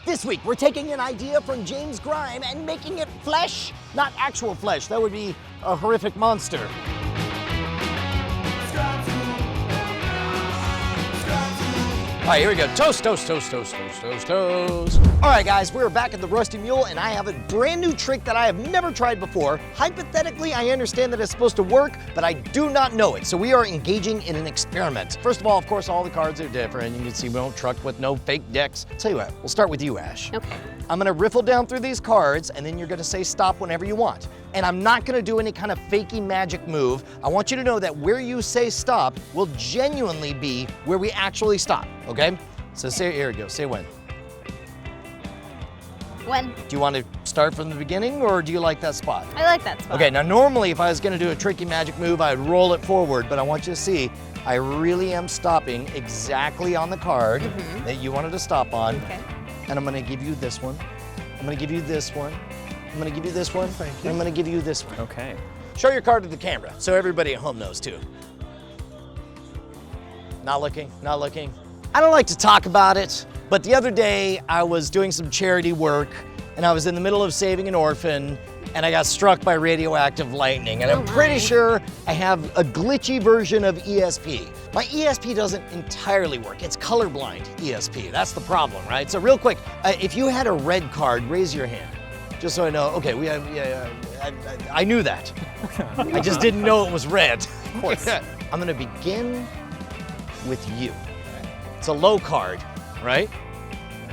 This week, we're taking an idea from James Grime and making it flesh, not actual flesh. That would be a horrific monster. All right, here we go. Toast, toast, toast, toast, toast, toast, toast. All right, guys, we're back at the Rusty Mule, and I have a brand new trick that I have never tried before. Hypothetically, I understand that it's supposed to work, but I do not know it. So we are engaging in an experiment. First of all, of course, all the cards are different. You can see we don't truck with no fake decks. Tell you what, we'll start with you, Ash. Okay. I'm gonna riffle down through these cards, and then you're gonna say stop whenever you want. And I'm not gonna do any kind of fakey magic move. I want you to know that where you say stop will genuinely be where we actually stop, okay? So say, here we go, say when. When? Do you want to start from the beginning, or do you like that spot? I like that spot. Okay, now normally if I was gonna do a tricky magic move, I'd roll it forward, but I want you to see, I really am stopping exactly on the card that you wanted to stop on. Okay. And I'm gonna give you this one. I'm gonna give you this one. I'm gonna give you this one. Thank you. And I'm gonna give you this one. Okay. Show your card to the camera so everybody at home knows too. Not looking, not looking. I don't like to talk about it, but the other day I was doing some charity work and I was in the middle of saving an orphan and I got struck by radioactive lightning. And I'm pretty sure I have a glitchy version of ESP. My ESP doesn't entirely work. It's colorblind ESP. That's the problem, right? So real quick, if you had a red card, raise your hand. Just so I know. Okay, we have, I knew that. I just didn't know it was red. Of course. I'm gonna begin with you. It's a low card, right?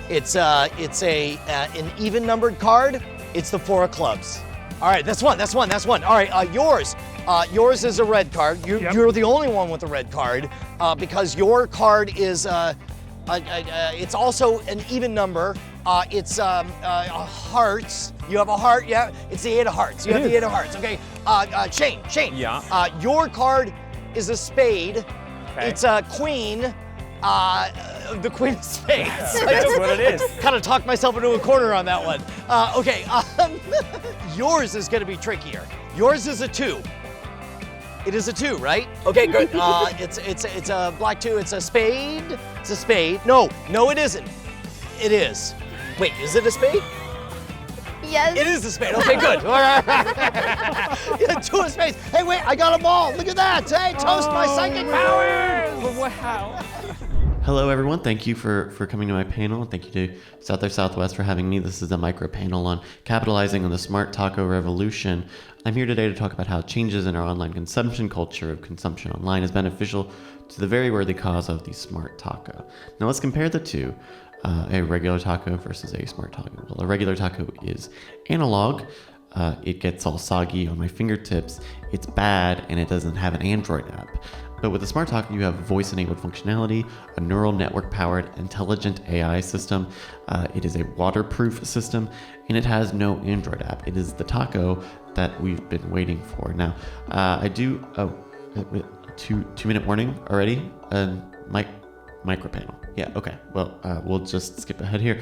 It's an even numbered card. It's the 4 of clubs. All right, that's one. All right, yours. Yours is a red card. You're the only one with a red card because your card is, it's also an even number. It's hearts. You have a heart, yeah? It's the 8 of hearts. You have the 8 of hearts, okay? Shane. Yeah. Your card is a spade. Okay. It's a queen. The Queen of Spades. That's what it is. Kind of talked myself into a corner on that one. Okay, yours is gonna be trickier. Yours is a 2. It is a 2, right? Okay, good. It's a black 2. It's a spade. It's a spade. No, it isn't. It is. Wait, is it a spade? Yes. It is a spade. Okay, good. Yeah, 2 of spades. Hey, wait, I got a ball. Look at that. Hey, toast my psychic powers. Wow. Hello, everyone. Thank you for coming to my panel. Thank you to South by Southwest for having me. This is a micro panel on capitalizing on the smart taco revolution. I'm here today to talk about how changes in our online consumption culture of consumption online is beneficial to the very worthy cause of the smart taco. Now let's compare the two. A regular taco versus a smart taco. Well, a regular taco is analog. It gets all soggy on my fingertips. It's bad, and it doesn't have an Android app. But with the smart taco, you have voice-enabled functionality, a neural network-powered intelligent AI system. It is a waterproof system, and it has no Android app. It is the taco that we've been waiting for. Now, I do a 2-minute warning already. Micro panel. Yeah, okay. Well, we'll just skip ahead here.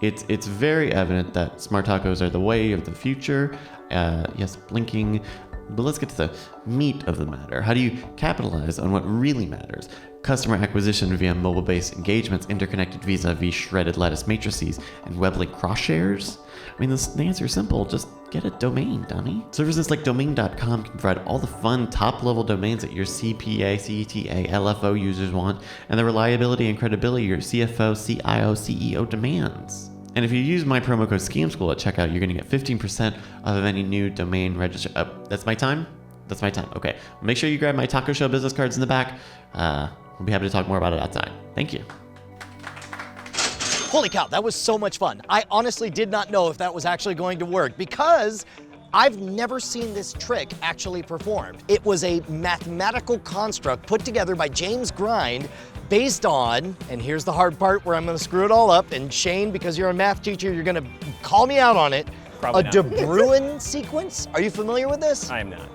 It's very evident that smart tacos are the way of the future. Yes, blinking. But let's get to the meat of the matter. How do you capitalize on what really matters? Customer acquisition via mobile-based engagements, interconnected vis-a-vis shredded lettuce matrices, and web-link cross-shares? I mean, the answer is simple. Just get a domain, dummy. Services like domain.com can provide all the fun top-level domains that your CPA, CTA, LFO users want, and the reliability and credibility your CFO, CIO, CEO demands. And if you use my promo code SCAMSchool at checkout, you're going to get 15% of any new domain register. That's my time? That's my time. Okay. Make sure you grab my Taco Show business cards in the back. We'll be happy to talk more about it outside. Thank you. Holy cow, that was so much fun. I honestly did not know if that was actually going to work because I've never seen this trick actually performed. It was a mathematical construct put together by James Grime based on, and here's the hard part where I'm gonna screw it all up, and Shane, because you're a math teacher, you're gonna call me out on it. Probably a De Bruijn sequence? Are you familiar with this? I am not.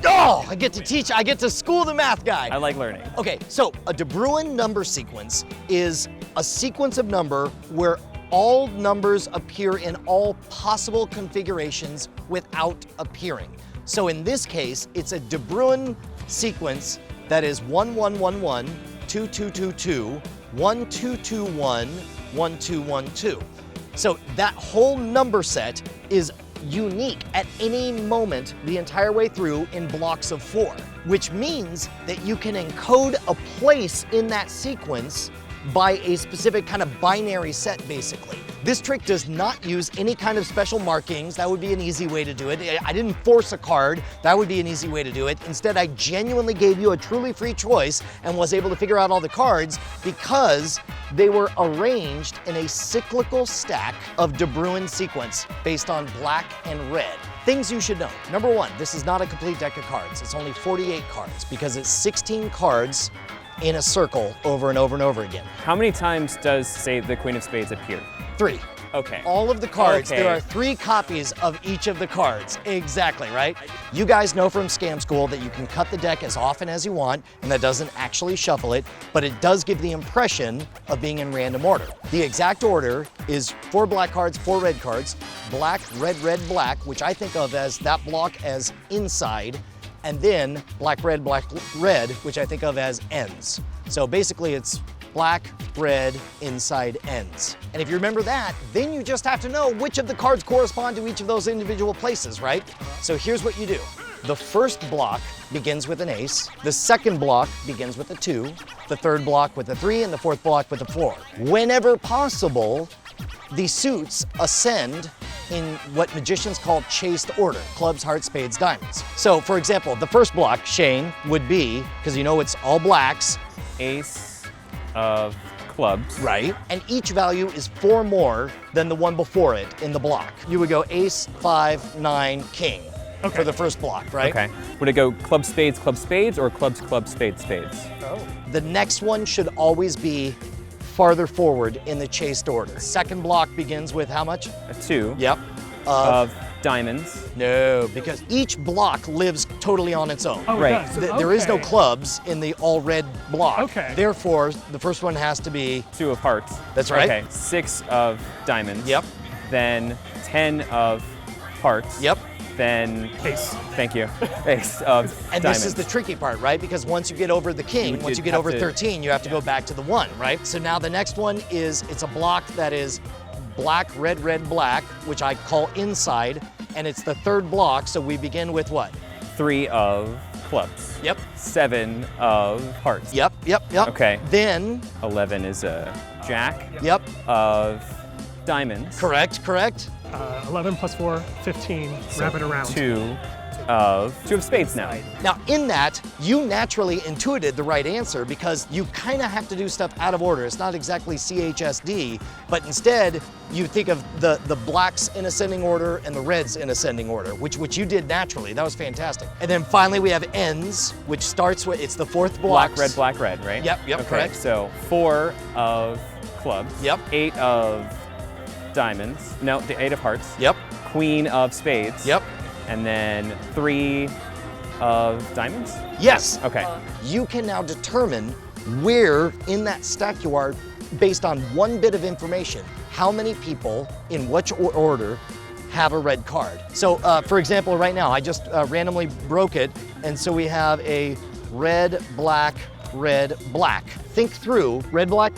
Oh, I get to teach, I get to school the math guy. I like learning. Okay, so a De Bruijn number sequence is a sequence of number where all numbers appear in all possible configurations without appearing. So in this case, it's a De Bruijn sequence that is 1111, 2222, 1221, 1, 2, 1, 2. So that whole number set is unique at any moment the entire way through in blocks of 4, which means that you can encode a place in that sequence by a specific kind of binary set, basically. This trick does not use any kind of special markings. That would be an easy way to do it. I didn't force a card. That would be an easy way to do it. Instead, I genuinely gave you a truly free choice and was able to figure out all the cards because they were arranged in a cyclical stack of De Bruin sequence based on black and red. Things you should know. Number 1, this is not a complete deck of cards. It's only 48 cards because it's 16 cards in a circle over and over and over again. How many times does, say, the Queen of Spades appear? 3. Okay. All of the cards, Okay. there are 3 copies of each of the cards. Exactly, right? You guys know from Scam School that you can cut the deck as often as you want, and that doesn't actually shuffle it, but it does give the impression of being in random order. The exact order is 4 black cards, 4 red cards, black, red, black, which I think of as that block as inside, and then black, red, which I think of as ends. So basically it's black, red, inside, ends. And if you remember that, then you just have to know which of the cards correspond to each of those individual places, right? So here's what you do. The first block begins with an ace, the second block begins with a 2, the third block with a 3, and the fourth block with a 4. Whenever possible, the suits ascend in what magicians call chased order, clubs, hearts, spades, diamonds. So for example, the first block, Shane, would be, because you know it's all blacks. Ace of clubs. Right. And each value is 4 more than the one before it in the block. You would go ace, 5, 9, king for the first block, right? Okay. Would it go club, spades, or clubs, club, spades, spades? The next one should always be farther forward in the chased order. Second block begins with how much? A 2. Yep. Of diamonds. No, because each block lives totally on its own. Oh, Right. it does. There is no Okay. clubs in the all red block. Okay. Therefore, the first one has to be, 2 of hearts. That's right. Okay. 6 of diamonds. Yep. Then 10 of hearts. yep. Then Ace. thank you. Ace of And diamonds. this is the tricky part, right? Because once you get over the king, You'd once you get have over to- 13, you have to go back to the 1, right? So now the next one is, it's a block that is black, red, black, which I call inside, and it's the third block, so we begin with what? 3 of clubs. Yep. 7 of hearts. Yep. Okay. Then, 11 is a jack yep, of diamonds. correct. 11 plus 4, 15. Wrap it around. 2 of spades now. Now in that, you naturally intuited the right answer because you kind of have to do stuff out of order. It's not exactly CHSD, but instead you think of the blacks in ascending order and the reds in ascending order, which you did naturally. That was fantastic. And then finally we have ends, which starts with, it's the fourth block. Black, red, right? Yep, Okay, correct. so 4 of clubs. Yep. 8 of diamonds. No, the 8 of hearts. Yep, Queen of spades. yep. And then 3 of diamonds? Yes. Okay. You can now determine where in that stack you are based on one bit of information. How many people in which order have a red card. So for example, right now, I just randomly broke it, and so we have a red, black. Think through, red, black.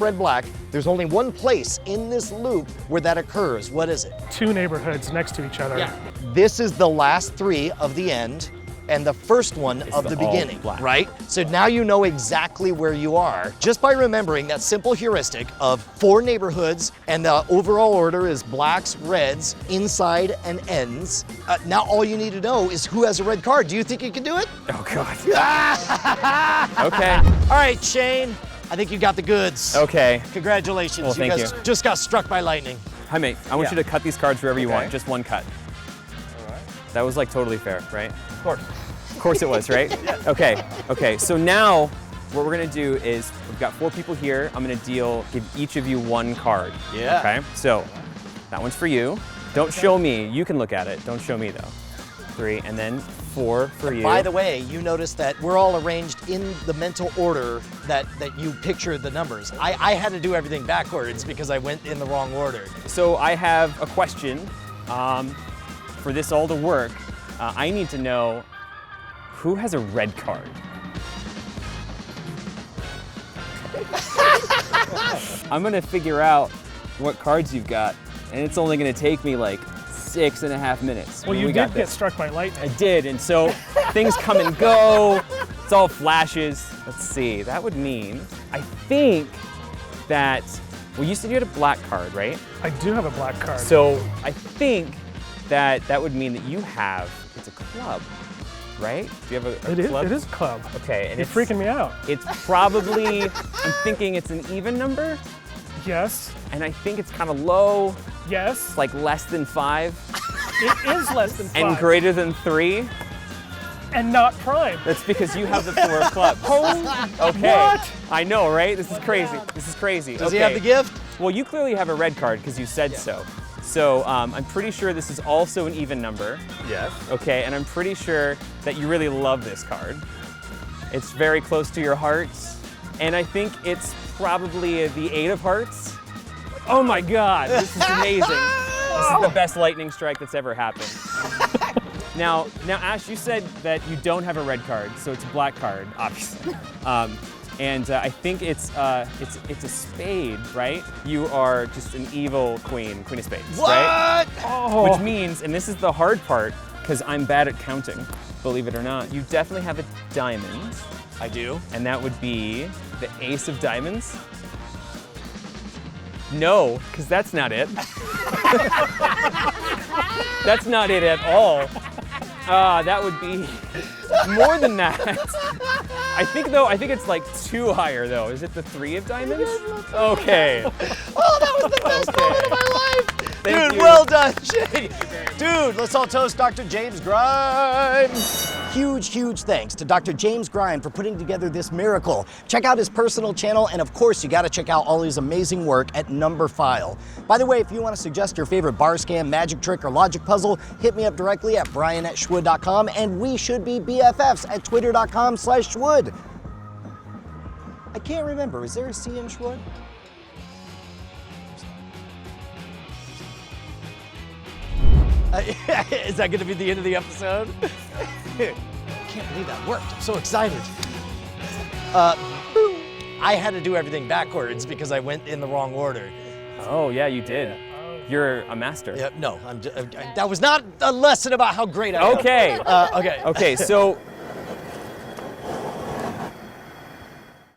There's only one place in this loop where that occurs. What is it? 2 neighborhoods next to each other. This is the last 3 of the end and the first one of the all beginning, black. right? So now you know exactly where you are just by remembering that simple heuristic of 4 neighborhoods and the overall order is blacks, reds, inside, and ends. Now all you need to know is who has a red card. Do you think you can do it? Oh, God. Okay. All right, Shane, I think you got the goods. Okay. Congratulations, Well, thank guys you. just got struck by lightning. Hi, mate. I want you to cut these cards wherever you want. Just one cut. All right. That was like totally fair, right? Of course. Of course it was, right? Yes. Okay. So now what we're gonna do is we've got 4 people here. I'm gonna give each of you 1 card. Yeah. Okay. So that one's for you. Don't show me. You can look at it. Don't show me though. 3 and then 4 for you. By the way, you notice that we're all arranged in the mental order that you picture the numbers. I had to do everything backwards because I went in the wrong order. So I have a question. For this all to work, I need to know who has a red card. I'm gonna figure out what cards you've got, and it's only gonna take me like 6.5 minutes. Well, you did get struck by I lightning. did, and so things come and go. It's all flashes. Let's see, that would mean, I think that, well, you said you had a black card, right? I do have a black card. So I think that would mean that you have, it's a club, right? Do you have a club? It is club. Okay, and You're freaking me out. It's probably, I'm thinking it's an even number, Yes. and I think it's kind of low, Yes. like less than 5, It is less than 5. and greater than 3. And not prime. That's because you have the 4 of clubs. Okay. What? I know, right? This is crazy. This is crazy. Does he have the gift? Well, you clearly have a red card because you said so. So I'm pretty sure this is also an even number. Yes. Okay, and I'm pretty sure that you really love this card. It's very close to your heart, and I think it's probably the 8 of hearts. Oh my God, this is amazing. This is the best lightning strike that's ever happened. Now, Ash, you said that you don't have a red card, so it's a black card, obviously. And I think it's a spade, right? You are just an evil queen of spades, right? Oh. Which means, and this is the hard part, because I'm bad at counting, believe it or not, you definitely have a diamond, I do. and that would be the ace of diamonds. No, because that's not it. That's not it at all. That would be more than that. I think it's like 2 higher though. Is it the 3 of diamonds? Okay. Oh, that was the best moment of my life. Thank Dude, you. well done, Jake. Dude, let's all toast Dr. James Grime. Huge thanks to Dr. James Grime for putting together this miracle. Check out his personal channel, and of course, you gotta check out all his amazing work at Numberphile. By the way, if you wanna suggest your favorite bar scam, magic trick, or logic puzzle, hit me up directly at brian@schwood.com, and we should be BFFs at twitter.com/schwood. I can't remember, is there a C in Schwood? Is that going to be the end of the episode? I can't believe that worked. I'm so excited. I had to do everything backwards because I went in the wrong order. Oh yeah, you did. You're a master. Yeah, no, that was not a lesson about how great I am. Okay. Okay. Okay, so